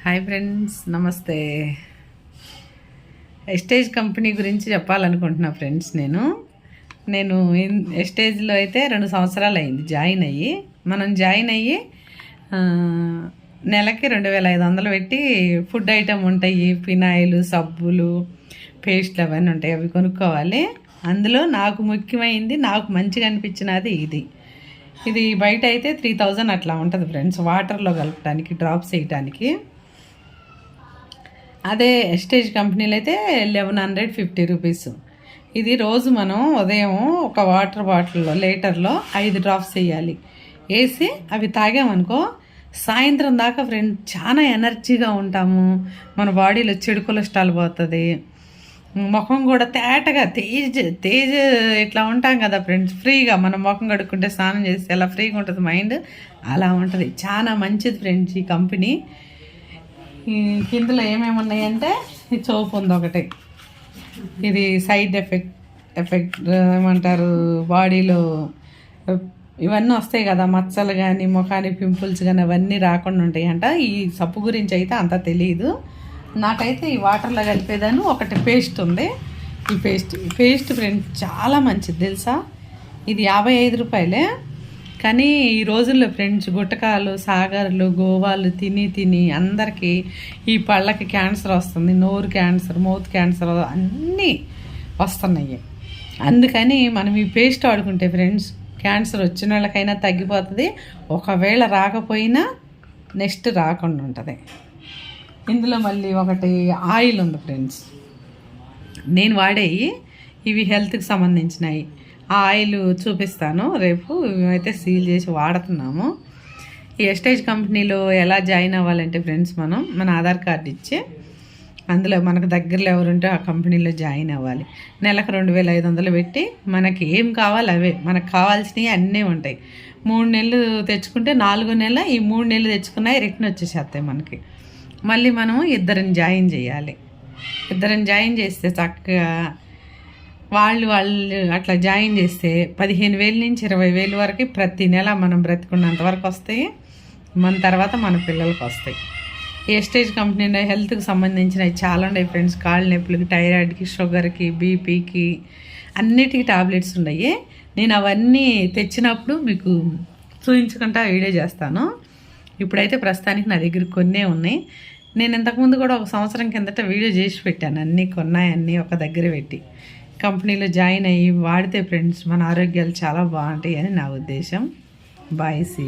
Hi friends, నమస్తే. ఎస్టేజ్ company గురించి చెప్పాలనుకుంటున్నా friends. నేను ఎస్టేజ్లో అయితే 2 సంవత్సరాలు అయింది జాయిన్ అయ్యి. మనం జాయిన్ అయ్యి నెలకి 2500 పెట్టి ఫుడ్ ఐటమ్ ఉంటాయి, ఫినాయిల్, సబ్బులు, పేస్ట్లు అవన్నీ ఉంటాయి, అవి కొనుక్కోవాలి. అందులో నాకు ముఖ్యమైంది, నాకు మంచిగా అనిపించినది ఇది బయట అయితే 3000 అట్లా ఉంటుంది ఫ్రెండ్స్, వాటర్లో కలపడానికి, డ్రాప్స్ వేయటానికి. అదే ఎస్టేజ్ కంపెనీలో అయితే 1150 రూపీస్. ఇది రోజు మనం ఉదయం ఒక వాటర్ బాటిల్లో లీటర్లో 5 డ్రాప్స్ వేయాలి. వేసి అవి తాగామనుకో సాయంత్రం దాకా ఫ్రెండ్ చాలా ఎనర్జీగా ఉంటాము. మన బాడీలో చెడు కొలెస్ట్రాల్ పోతుంది, ముఖం కూడా తేటగా తేజ్ ఇట్లా ఉంటాం కదా ఫ్రెండ్స్. ఫ్రీగా మనం ముఖం కడుక్కుంటే, స్నానం చేస్తే ఎలా ఫ్రీగా ఉంటుంది మైండ్, అలా ఉంటుంది. చాలా మంచిది ఫ్రెండ్స్ ఈ కంపెనీ. కిందలో ఏమేమి ఉన్నాయంటే ఈ సోప్ ఉంది ఒకటి, ఇది సైడ్ ఎఫెక్ట్ ఏమంటారు, బాడీలో ఇవన్నీ వస్తాయి కదా, మచ్చలు కానీ ముఖానికి పింపుల్స్ కానీ అవన్నీ రాకుండా ఉంటాయి అంట. ఈ సబ్బు గురించి అయితే అంత తెలియదు నాకైతే. ఈ వాటర్లో కలిపేదాన్ని ఒకటి పేస్ట్ ఉంది. ఈ పేస్ట్ ఫ్రెండ్స్ చాలా మంచిది తెలుసా. ఇది 55 రూపాయలే. కానీ ఈ రోజుల్లో ఫ్రెండ్స్ గుట్టకాలు, సాగర్లు, గోవాలు తిని అందరికీ ఈ పళ్ళకి క్యాన్సర్ వస్తుంది, నోరు క్యాన్సర్, మౌత్ క్యాన్సర్ అన్నీ వస్తున్నాయి. అందుకని మనం ఈ పేస్ట్ వాడుకుంటే ఫ్రెండ్స్ క్యాన్సర్ వచ్చిన వాళ్ళకైనా తగ్గిపోతుంది, ఒకవేళ రాకపోయినా నెక్స్ట్ రాకుండా ఉంటుంది. ఇందులో మళ్ళీ ఒకటి ఆయిల్ ఉంది ఫ్రెండ్స్, నేను వాడేవి ఇవి హెల్త్కి సంబంధించినవి. ఆ ఆయిల్ చూపిస్తాను రేపు. ఇవైతే సీల్ చేసి వాడుతున్నాము. ఈ ఎస్టేజ్ కంపెనీలో ఎలా జాయిన్ అవ్వాలంటే ఫ్రెండ్స్, మన ఆధార్ కార్డు ఇచ్చి అందులో మనకు దగ్గరలో ఎవరుంటే ఆ కంపెనీలో జాయిన్ అవ్వాలి. నెలకు 2500 పెట్టి మనకి ఏం కావాలి అవే, మనకు కావాల్సినవి అన్నీ ఉంటాయి. 3 నెలలు తెచ్చుకుంటే 4వ నెల ఈ 3 నెలలు తెచ్చుకున్నాయి రిటర్న్ వచ్చేసేస్తాయి మనకి. మళ్ళీ మనము ఇద్దరిని జాయిన్ చేయాలి. ఇద్దరిని జాయిన్ చేస్తే చక్కగా వాళ్ళు అట్లా జాయిన్ చేస్తే 15,000 నుంచి 20,000 వరకు ప్రతి నెల మనం బ్రతికున్నంత వరకు వస్తాయి. మన తర్వాత మన పిల్లలకి వస్తాయి. ఈ ఎస్టేజ్ కంపెనీలో హెల్త్కి సంబంధించినవి చాలా ఉన్నాయి ఫ్రెండ్స్. కాళ్ళ నొప్పులకి, థైరాయిడ్కి, షుగర్కి, బీపీకి అన్నిటికీ టాబ్లెట్స్ ఉన్నాయి. నేను అవన్నీ తెచ్చినప్పుడు మీకు చూపించుకుంటా వీడియో చేస్తాను. ఇప్పుడైతే ప్రస్తుతానికి నా దగ్గర కొన్నే ఉన్నాయి. నేను ఇంతకుముందు కూడా 1 సంవత్సరం కిందట వీడియో చేసి పెట్టాను, అన్నీ కొన్నాయన్నీ ఒక దగ్గర పెట్టి. కంపెనీలో జాయిన్ అయ్యి వాడితే ఫ్రెండ్స్ మన ఆరోగ్యాలు చాలా బాగుంటాయి అని నా ఉద్దేశం. Bye, see you.